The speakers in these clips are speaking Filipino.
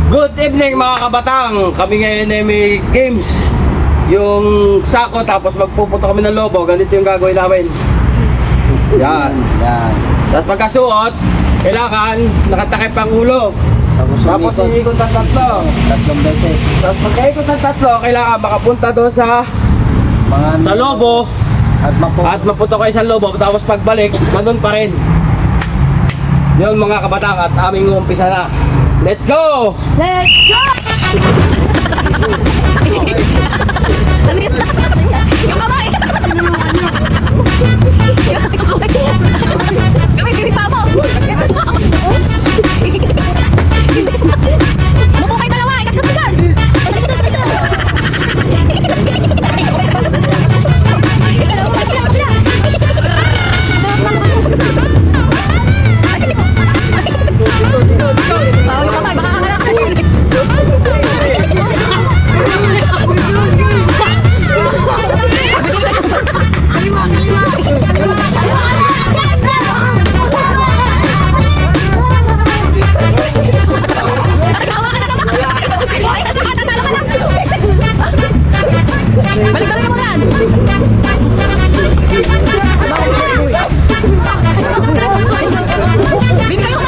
Good evening mga kabatang. Kami ngayon ay may games. Yung sako tapos magpupunta kami ng lobo. Ganito yung gagawin namin. Yan. Yan. Tapos pagkasuot, kailangan nakatakip ang ulo. Tapos iikot ng tatlo. Tatlong beses. Tapos pagkaikot ng tatlo, kailangan makapunta doon sa lobo. At mapunta kayo sa lobo. Tapos pagbalik, ganun pa rin. Yun mga kabatang at aming umpisa na. Let's go! Let's go! Yung kamay! Gawin, dirisa mo! Mupo kayo dalawa! Ikas-kasigan! Bawal kamay, baka kakalakan! Balik-balik mo yan! Bini kayo!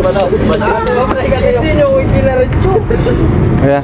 Basa. Hindi nyo, hindi na rin. Kaya?